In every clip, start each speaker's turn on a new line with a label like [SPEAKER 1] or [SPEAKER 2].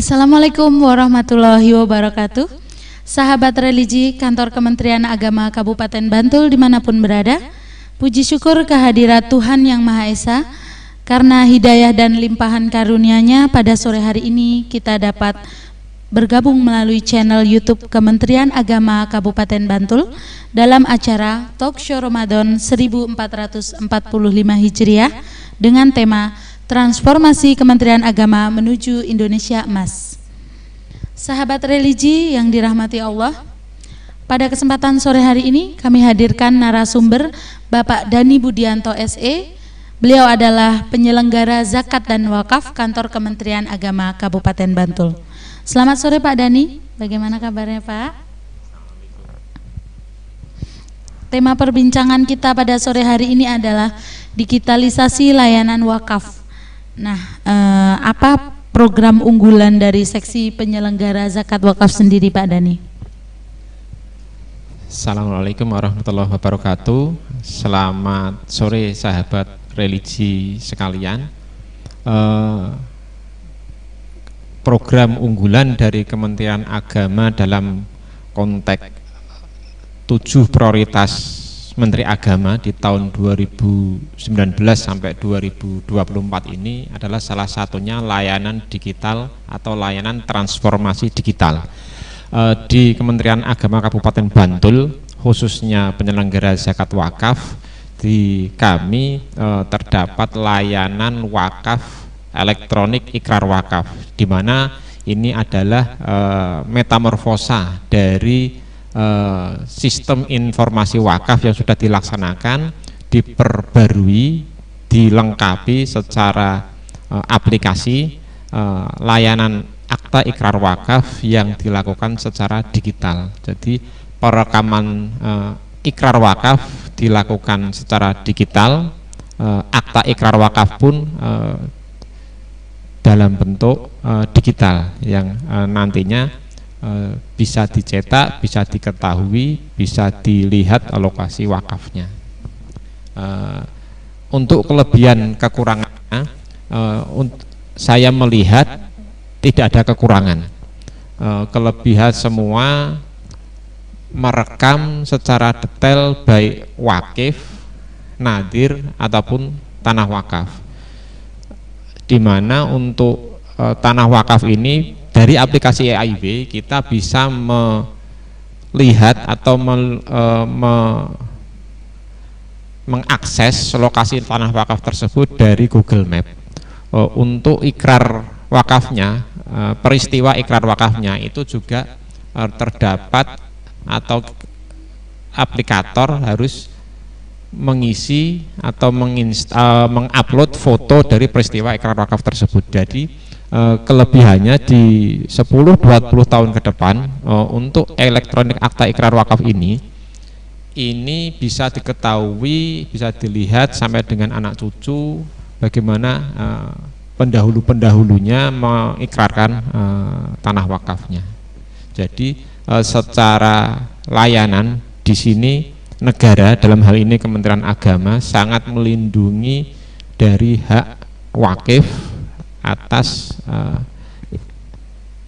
[SPEAKER 1] Assalamualaikum warahmatullahi wabarakatuh. Sahabat religi Kantor Kementerian Agama Kabupaten Bantul dimanapun berada, puji syukur kehadirat Tuhan Yang Maha Esa, karena hidayah dan limpahan karunia-Nya pada sore hari ini kita dapat bergabung melalui channel YouTube Kementerian Agama Kabupaten Bantul dalam acara Talk Show Ramadan 1445 Hijriah dengan tema Transformasi Kementerian Agama menuju Indonesia Emas. Sahabat religi yang dirahmati Allah, pada kesempatan sore hari ini kami hadirkan narasumber Bapak Dani Budianto SE. Beliau adalah penyelenggara zakat dan wakaf Kantor Kementerian Agama Kabupaten Bantul. Selamat sore Pak Dani, bagaimana kabarnya Pak? Tema perbincangan kita pada sore hari ini adalah digitalisasi layanan wakaf. Nah, apa program unggulan dari seksi penyelenggara zakat wakaf sendiri Pak Dani?
[SPEAKER 2] Assalamualaikum warahmatullahi wabarakatuh. Selamat sore sahabat religi sekalian. Program unggulan dari Kementerian Agama dalam konteks 7 prioritas Menteri Agama di tahun 2019 sampai 2024 ini adalah salah satunya layanan digital atau layanan transformasi digital. Di Kementerian Agama Kabupaten Bantul, khususnya penyelenggara zakat wakaf, di kami terdapat layanan wakaf elektronik ikrar wakaf, di mana ini adalah metamorfosa dari sistem informasi wakaf yang sudah dilaksanakan, diperbarui, dilengkapi secara aplikasi layanan akta ikrar wakaf yang dilakukan secara digital. Jadi perekaman ikrar wakaf dilakukan secara digital, akta ikrar wakaf pun dalam bentuk digital yang nantinya bisa dicetak, bisa diketahui, bisa dilihat alokasi wakafnya. Untuk kelebihan kekurangannya, saya melihat tidak ada kekurangan. Kelebihan semua merekam secara detail baik wakif, nadir ataupun tanah wakaf. Di mana untuk tanah wakaf ini dari aplikasi EIB kita bisa melihat atau mengakses lokasi tanah wakaf tersebut dari Google Map. Untuk ikrar wakafnya, peristiwa ikrar wakafnya itu juga terdapat atau aplikator harus mengisi atau mengupload foto dari peristiwa ikrar wakaf tersebut. Jadi kelebihannya di 10-20 tahun ke depan untuk elektronik akta ikrar wakaf ini bisa diketahui, bisa dilihat sampai dengan anak cucu bagaimana pendahulu-pendahulunya mengikrarkan tanah wakafnya. Jadi secara layanan di sini negara, dalam hal ini Kementerian Agama, sangat melindungi dari hak wakif atas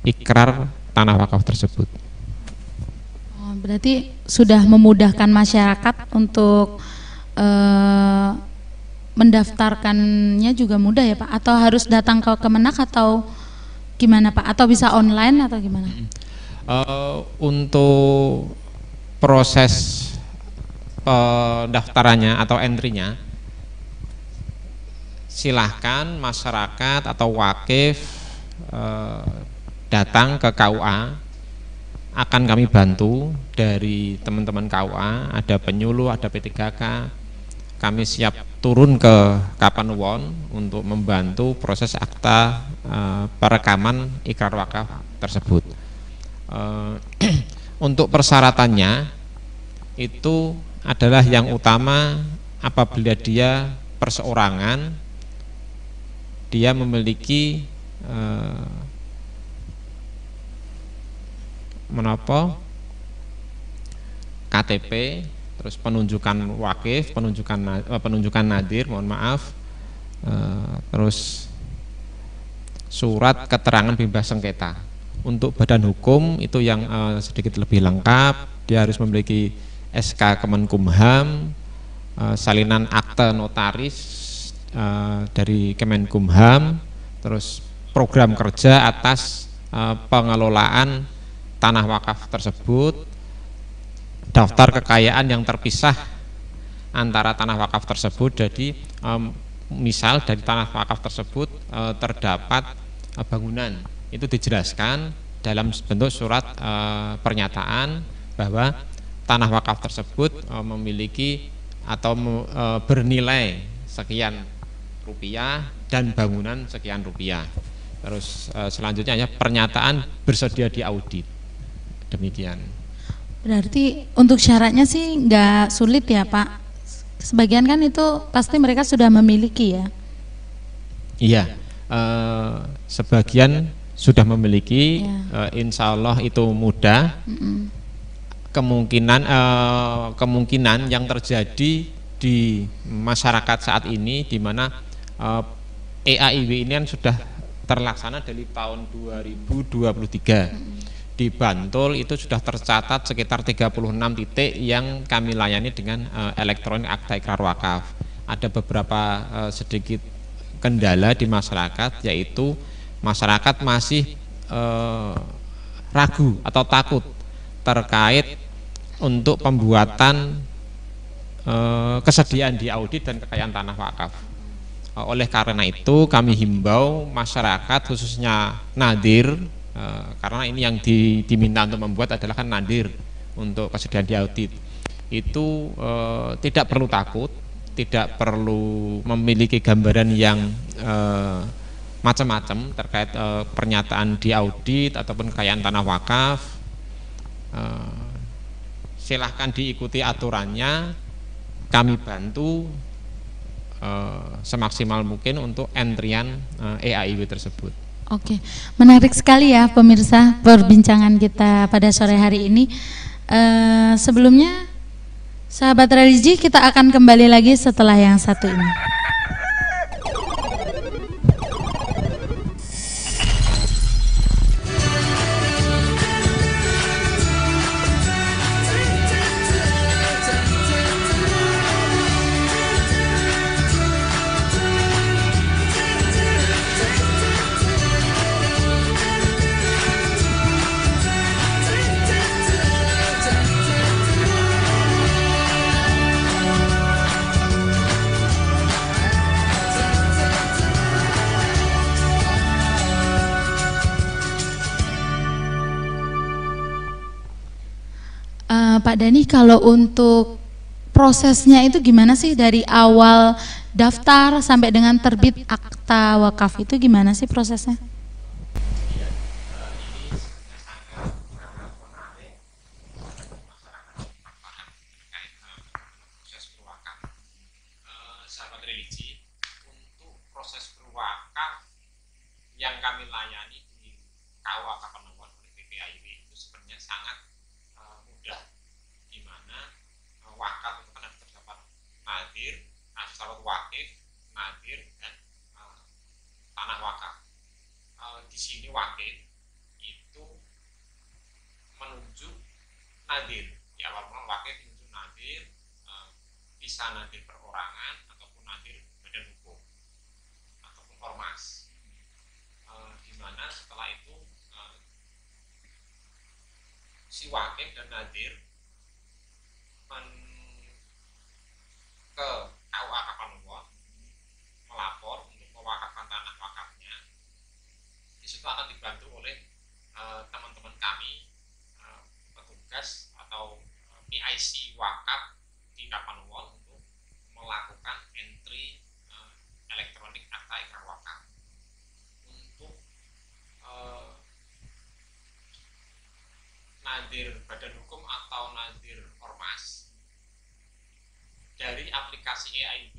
[SPEAKER 2] ikrar tanah wakaf tersebut.
[SPEAKER 1] Berarti sudah memudahkan masyarakat untuk mendaftarkannya juga mudah ya Pak? Atau harus datang ke Kemenak atau gimana Pak? Atau bisa online atau gimana?
[SPEAKER 2] Untuk proses pendaftarannya atau entry-nya, silahkan masyarakat atau wakif datang ke KUA, akan kami bantu dari teman-teman KUA, ada penyuluh, ada P3K, kami siap turun ke Kapanewon untuk membantu proses akta perekaman ikrar wakaf tersebut. Untuk persyaratannya itu adalah yang utama apabila dia perseorangan, dia memiliki KTP, terus penunjukan wakif, penunjukan nadir, mohon maaf, terus surat keterangan bebas sengketa. Untuk badan hukum itu yang sedikit lebih lengkap, dia harus memiliki SK Kemenkumham, salinan akte notaris dari Kemenkumham, terus program kerja atas pengelolaan tanah wakaf tersebut, daftar kekayaan yang terpisah antara tanah wakaf tersebut. Jadi misal dari tanah wakaf tersebut terdapat bangunan, itu dijelaskan dalam bentuk surat pernyataan bahwa tanah wakaf tersebut memiliki atau bernilai sekian rupiah dan bangunan sekian rupiah. Terus selanjutnya ya pernyataan bersedia diaudit. Demikian.
[SPEAKER 1] Berarti untuk syaratnya sih nggak sulit ya Pak? Sebagian kan itu pasti mereka sudah memiliki ya?
[SPEAKER 2] Iya, sebagian sudah memiliki, insya Allah itu mudah. Kemungkinan yang terjadi di masyarakat saat ini, di mana EAIW ini kan sudah terlaksana dari tahun 2023. Di Bantul itu sudah tercatat sekitar 36 titik yang kami layani dengan elektronik akta ikrar wakaf. Ada beberapa sedikit kendala di masyarakat, yaitu masyarakat masih ragu atau takut terkait untuk pembuatan kesediaan di audit dan kekayaan tanah wakaf. Oleh karena itu kami himbau masyarakat khususnya nadir, karena ini yang diminta untuk membuat adalah kan nadir untuk kesediaan di audit, itu tidak perlu takut, tidak perlu memiliki gambaran yang macam-macam terkait pernyataan di audit ataupun kekayaan tanah wakaf. Silahkan diikuti aturannya, kami bantu semaksimal mungkin untuk entrian EAIW tersebut.
[SPEAKER 1] Oke, menarik sekali ya pemirsa perbincangan kita pada sore hari ini. Sebelumnya, sahabat religi, kita akan kembali lagi setelah yang satu ini. Pak Dani, kalau untuk prosesnya itu gimana sih dari awal daftar sampai dengan terbit akta wakaf itu gimana sih prosesnya?
[SPEAKER 2] Sahabat religi, untuk proses berwakaf yang kami layani di KUA Kapanewon oleh BPAIW itu sebenarnya sangat mudah, di mana wakaf itu kan ada terdapat nadir, asyarat wakif, nadir, dan tanah wakaf. Di sini wakif itu menunjuk nadir, di awal wakif menunjuk nadir, bisa nadir perorangan ataupun nadir badan hukum ataupun ormas, di mana setelah itu si wakif dan nadir ke KUA Kapanewon melapor untuk mewakafkan tanah wakafnya. Di situ akan dibantu oleh teman-teman kami, petugas atau PIC wakaf di Kapanewon untuk melakukan entry elektronik akta ikrar wakaf. Untuk nadir badan hukum atau nadir ormas, dari aplikasi EAIB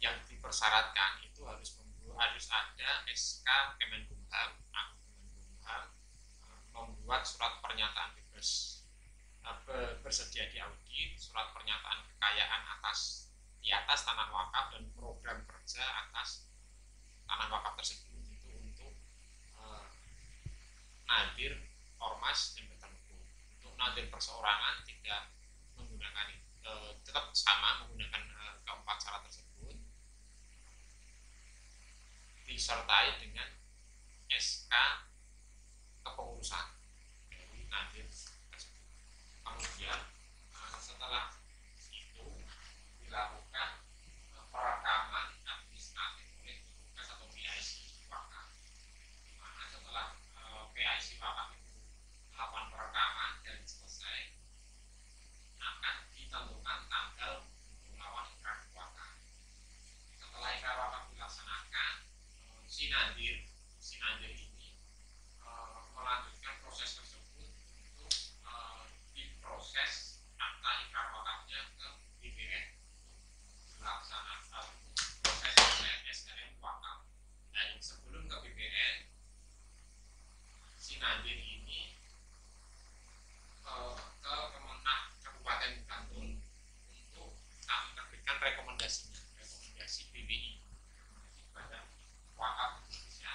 [SPEAKER 2] yang dipersyaratkan itu harus ada SK Kemenkumham, membuat surat pernyataan bebas bersedia diaudit, surat pernyataan kekayaan di atas tanah wakaf dan program kerja atas tanah wakaf tersebut. Itu nadir ormas yang tertentu. Untuk nadir perseorangan tidak menggunakan tetap sama menggunakan keempat syarat tersebut, disertai dengan SK kepengurusan dari nadir tersebut. Kemudian setelah itu dilakukan perekaman administratif oleh petugas atau PIC wakaf, di mana setelah PIC wakaf itu melakukan perekaman dan selesai, akan ditentukan tanggal untuk melakukan ikrar wakaf. Setelah ikrar wakaf dilaksanakan, si nadir ini melanjutkan proses tersebut untuk diproses akta ikrar wakafnya ke BPN, dilaksanakan proses SRM wakaf. Dan sebelum ke BPN, si nadir ini ke Kemenang Kabupaten Bantul untuk kami terbitkan rekomendasi BBI, Badan Wakaf Indonesia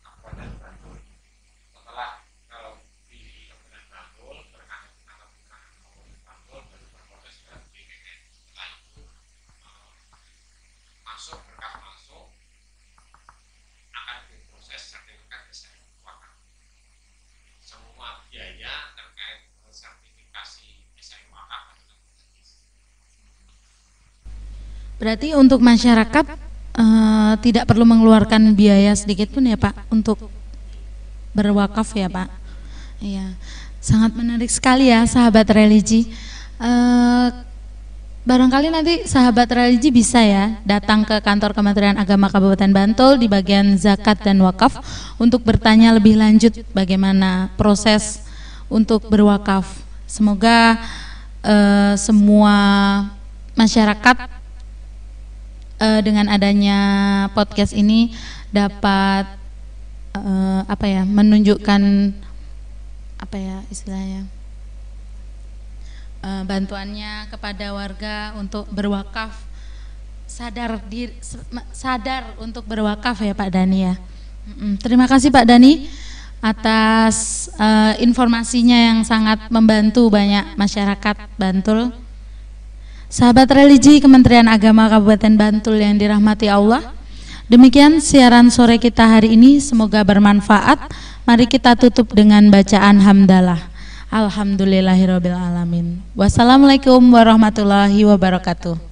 [SPEAKER 2] Kabupaten Bantul. Setelah di Kabupaten Bantul berkaitan dengan Kabupaten Bantul baru berproses ke BPN. Setelah itu berkas masuk akan diproses sertifikat SRM wakaf. Semua biaya terkait sertifikasi SRM wakaf adalah gratis.
[SPEAKER 1] Berarti untuk masyarakat tidak perlu mengeluarkan biaya sedikit pun ya Pak untuk berwakaf ya Pak. Iya, sangat menarik sekali ya sahabat religi. Barangkali nanti sahabat religi bisa ya datang ke kantor Kementerian Agama Kabupaten Bantul di bagian zakat dan wakaf untuk bertanya lebih lanjut bagaimana proses untuk berwakaf. Semoga semua masyarakat dengan adanya podcast ini dapat menunjukkan istilahnya bantuannya kepada warga untuk berwakaf, sadar untuk berwakaf ya Pak Dhani ya. Terima kasih Pak Dhani atas informasinya yang sangat membantu banyak masyarakat Bantul. Sahabat religi Kementerian Agama Kabupaten Bantul yang dirahmati Allah, demikian siaran sore kita hari ini, semoga bermanfaat. Mari kita tutup dengan bacaan hamdalah. Alhamdulillahirabbil alamin. Wassalamualaikum warahmatullahi wabarakatuh.